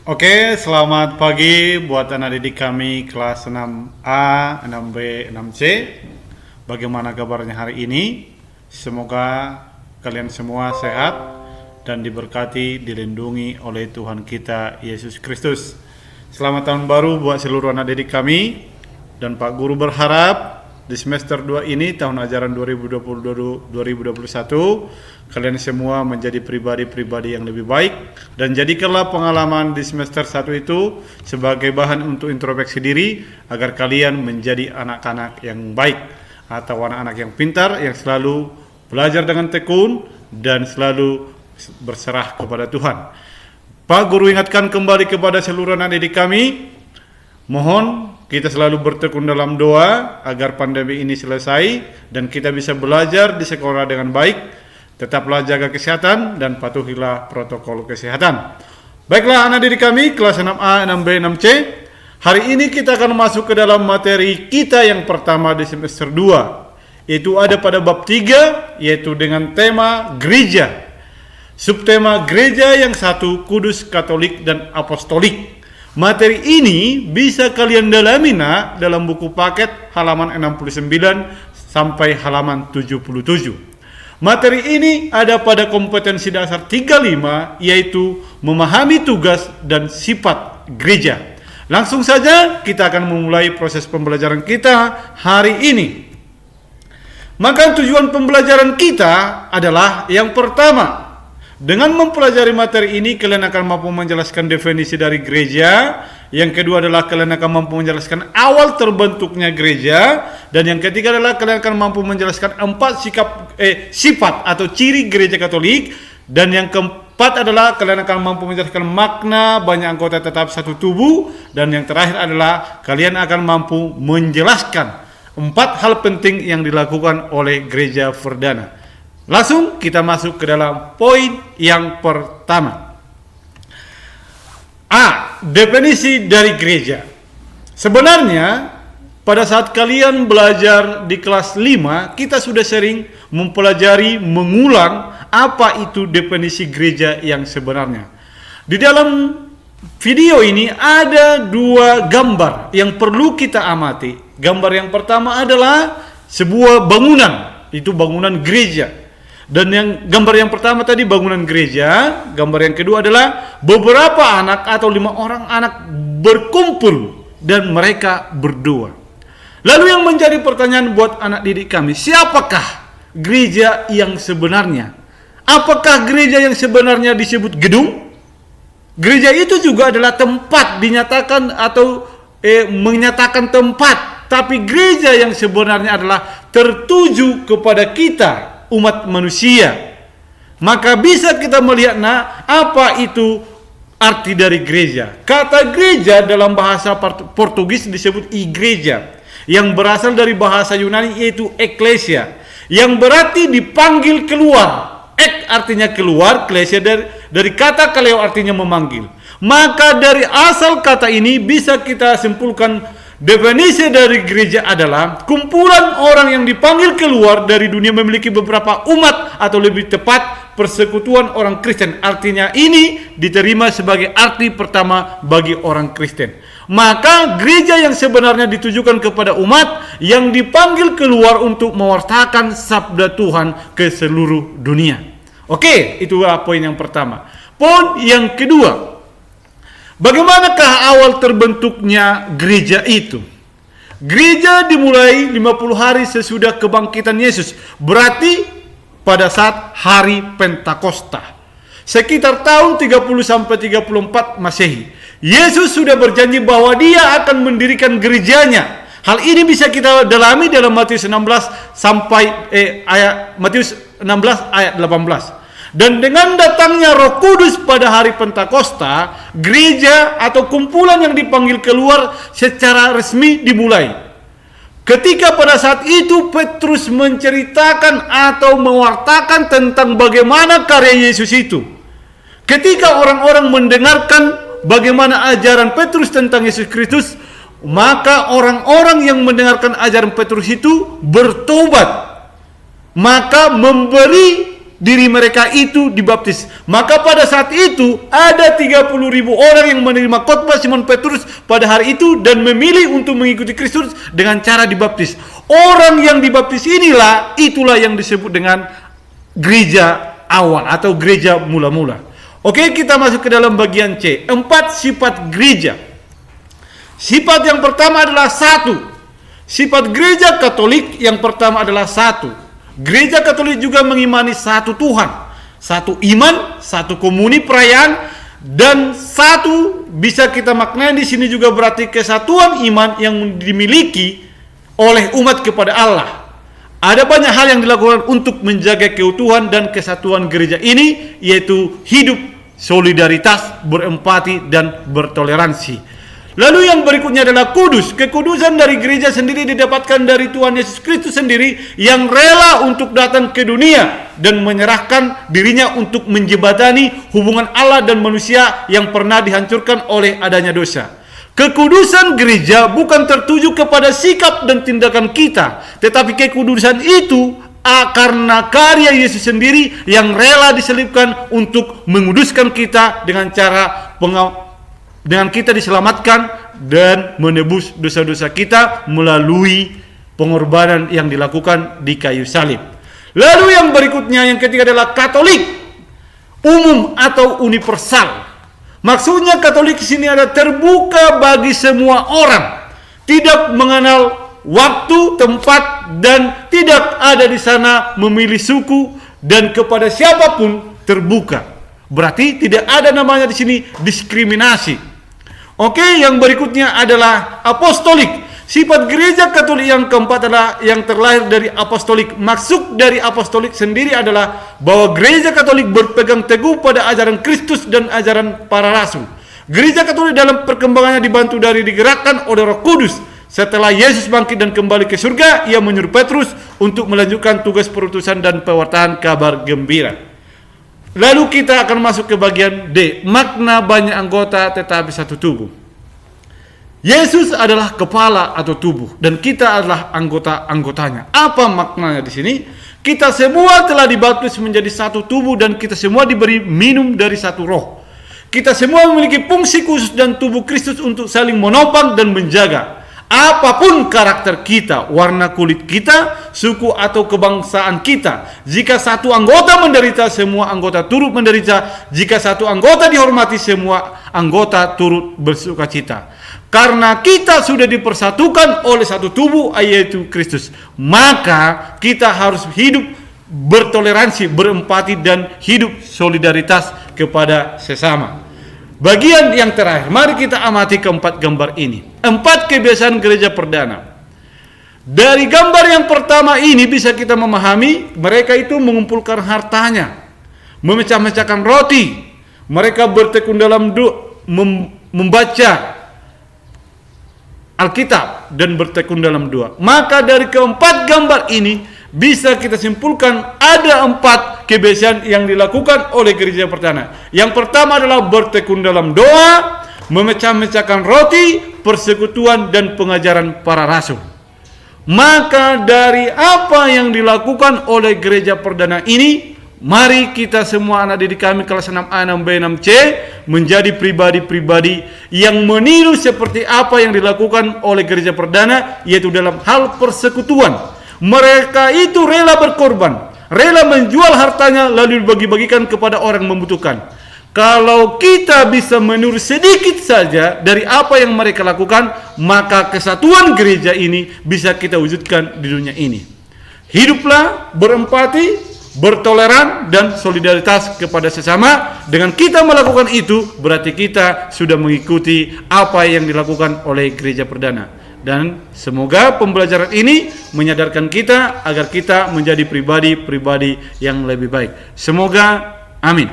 Oke, selamat pagi buat anak didik kami kelas 6A, 6B, 6C. Bagaimana kabarnya hari ini? Semoga kalian semua sehat dan diberkati, dilindungi oleh Tuhan kita Yesus Kristus. Selamat tahun baru buat seluruh anak didik kami. Dan Pak Guru berharap di semester 2 ini, tahun ajaran 2020-2021, kalian semua menjadi pribadi-pribadi yang lebih baik, dan jadikanlah pengalaman di semester 1 itu sebagai bahan untuk introspeksi diri agar kalian menjadi anak-anak yang baik atau anak-anak yang pintar, yang selalu belajar dengan tekun dan selalu berserah kepada Tuhan. Pak Guru ingatkan kembali kepada seluruh anak didik kami, mohon kita selalu bertekun dalam doa agar pandemi ini selesai dan kita bisa belajar di sekolah dengan baik. Tetaplah jaga kesehatan dan patuhilah protokol kesehatan. Baiklah anak didik kami kelas 6A, 6B, 6C. Hari ini kita akan masuk ke dalam materi kita yang pertama di semester 2. Yaitu ada pada bab 3, yaitu dengan tema gereja. Subtema gereja yang satu, kudus, katolik, dan apostolik. Materi ini bisa kalian dalami dalam buku paket halaman 69 sampai halaman 77. Materi ini ada pada kompetensi dasar 35, yaitu memahami tugas dan sifat gereja. Langsung saja kita akan memulai proses pembelajaran kita hari ini. Maka tujuan pembelajaran kita adalah yang pertama, dengan mempelajari materi ini kalian akan mampu menjelaskan definisi dari gereja. Yang kedua adalah kalian akan mampu menjelaskan awal terbentuknya gereja. Dan yang ketiga adalah kalian akan mampu menjelaskan 4 sifat atau ciri gereja Katolik. Dan yang keempat adalah kalian akan mampu menjelaskan makna banyak anggota tetap satu tubuh. Dan yang terakhir adalah kalian akan mampu menjelaskan 4 hal penting yang dilakukan oleh gereja Verdana. Langsung kita masuk ke dalam poin yang pertama. A. Definisi dari gereja. Sebenarnya pada saat kalian belajar di kelas 5, kita sudah sering mempelajari, mengulang apa itu definisi gereja yang sebenarnya. Di dalam video ini ada 2 gambar yang perlu kita amati. Gambar yang pertama adalah sebuah bangunan, itu bangunan gereja. Dan yang gambar yang pertama tadi bangunan gereja, gambar yang kedua adalah beberapa anak atau 5 orang anak berkumpul dan mereka berdoa. Lalu yang menjadi pertanyaan buat anak didik kami, siapakah gereja yang sebenarnya? Apakah gereja yang sebenarnya disebut gedung? Gereja itu juga adalah tempat dinyatakan atau menyatakan tempat, tapi gereja yang sebenarnya adalah tertuju kepada kita, umat manusia. Maka bisa kita melihat apa itu arti dari gereja. Kata gereja dalam bahasa Portugis disebut igreja, yang berasal dari bahasa Yunani yaitu eklesia, yang berarti dipanggil keluar. Artinya keluar, klesia dari kata kaleo artinya memanggil. Maka dari asal kata ini bisa kita simpulkan definisi dari gereja adalah kumpulan orang yang dipanggil keluar dari dunia memiliki beberapa umat atau lebih tepat persekutuan orang Kristen. Artinya ini diterima sebagai arti pertama bagi orang Kristen. Maka gereja yang sebenarnya ditujukan kepada umat yang dipanggil keluar untuk mewartakan sabda Tuhan ke seluruh dunia. Oke, itulah poin yang pertama. Poin yang kedua, bagaimanakah awal terbentuknya gereja itu? Gereja dimulai 50 hari sesudah kebangkitan Yesus. Berarti pada saat hari Pentakosta. Sekitar tahun 30-34 Masehi. Yesus sudah berjanji bahwa dia akan mendirikan gerejanya. Hal ini bisa kita dalami dalam Matius 16 ayat 18. Dan dengan datangnya Roh Kudus pada hari Pentakosta, gereja atau kumpulan yang dipanggil keluar secara resmi dimulai. Ketika pada saat itu Petrus menceritakan atau mewartakan tentang bagaimana karya Yesus itu. Ketika orang-orang mendengarkan bagaimana ajaran Petrus tentang Yesus Kristus, maka orang-orang yang mendengarkan ajaran Petrus itu bertobat. Maka memberi diri mereka itu dibaptis. Maka pada saat itu ada 30.000 orang yang menerima khotbah Simon Petrus pada hari itu dan memilih untuk mengikuti Kristus dengan cara dibaptis. Orang yang dibaptis itulah yang disebut dengan gereja awal atau gereja mula-mula. Oke, kita masuk ke dalam bagian C. 4 sifat gereja. Sifat yang pertama adalah satu. Sifat gereja Katolik yang pertama adalah satu. Gereja Katolik juga mengimani satu Tuhan, satu iman, satu komuni perayaan, dan satu bisa kita maknai di sini juga berarti kesatuan iman yang dimiliki oleh umat kepada Allah. Ada banyak hal yang dilakukan untuk menjaga keutuhan dan kesatuan gereja ini, yaitu hidup solidaritas, berempati, dan bertoleransi. Lalu yang berikutnya adalah kudus. Kekudusan dari gereja sendiri didapatkan dari Tuhan Yesus Kristus sendiri yang rela untuk datang ke dunia dan menyerahkan dirinya untuk menjembatani hubungan Allah dan manusia yang pernah dihancurkan oleh adanya dosa. Kekudusan gereja bukan tertuju kepada sikap dan tindakan kita, tetapi kekudusan itu karena karya Yesus sendiri yang rela diselibkan untuk menguduskan kita dengan cara dengan kita diselamatkan dan menebus dosa-dosa kita melalui pengorbanan yang dilakukan di kayu salib. Lalu yang berikutnya, yang ketiga adalah Katolik, umum atau universal. Maksudnya Katolik di sini adalah terbuka bagi semua orang, tidak mengenal waktu, tempat, dan tidak ada di sana memilih suku dan kepada siapapun terbuka. Berarti tidak ada namanya di sini diskriminasi. Oke, yang berikutnya adalah apostolik. Sifat gereja Katolik yang keempat adalah yang terlahir dari apostolik. Maksud dari apostolik sendiri adalah bahwa gereja Katolik berpegang teguh pada ajaran Kristus dan ajaran para rasul. Gereja Katolik dalam perkembangannya dibantu dari digerakkan oleh Roh Kudus. Setelah Yesus bangkit dan kembali ke surga, ia menyuruh Petrus untuk melanjutkan tugas perutusan dan pewartaan kabar gembira. Lalu kita akan masuk ke bagian D, makna banyak anggota tetapi satu tubuh. Yesus adalah kepala atau tubuh dan kita adalah anggota-anggotanya. Apa maknanya di sini? Kita semua telah dibaptis menjadi satu tubuh dan kita semua diberi minum dari satu roh. Kita semua memiliki fungsi khusus dan tubuh Kristus untuk saling menopang dan menjaga. Apapun karakter kita, warna kulit kita, suku atau kebangsaan kita, jika satu anggota menderita, semua anggota turut menderita. Jika satu anggota dihormati, semua anggota turut bersukacita. Karena kita sudah dipersatukan oleh satu tubuh, yaitu Kristus, maka kita harus hidup bertoleransi, berempati, dan hidup solidaritas kepada sesama. Bagian yang terakhir, mari kita amati keempat gambar ini. 4 kebiasaan gereja perdana. Dari gambar yang pertama ini bisa kita memahami mereka itu mengumpulkan hartanya, memecah-mecahkan roti, mereka bertekun dalam membaca Alkitab dan bertekun dalam doa. Maka dari keempat gambar ini bisa kita simpulkan ada 4 kebiasaan yang dilakukan oleh gereja perdana. Yang pertama adalah bertekun dalam doa, memecah-mecahkan roti, persekutuan, dan pengajaran para rasul. Maka dari apa yang dilakukan oleh gereja perdana ini, mari kita semua anak didik kami kelas 6A, 6B, 6C menjadi pribadi-pribadi yang meniru seperti apa yang dilakukan oleh gereja perdana, yaitu dalam hal persekutuan. Mereka itu rela berkorban, rela menjual hartanya lalu dibagi-bagikan kepada orang membutuhkan. Kalau kita bisa meniru sedikit saja dari apa yang mereka lakukan, maka kesatuan gereja ini bisa kita wujudkan di dunia ini. Hiduplah berempati, bertoleran, dan solidaritas kepada sesama. Dengan kita melakukan itu, berarti kita sudah mengikuti apa yang dilakukan oleh gereja perdana. Dan semoga pembelajaran ini menyadarkan kita agar kita menjadi pribadi-pribadi yang lebih baik. Semoga, amin.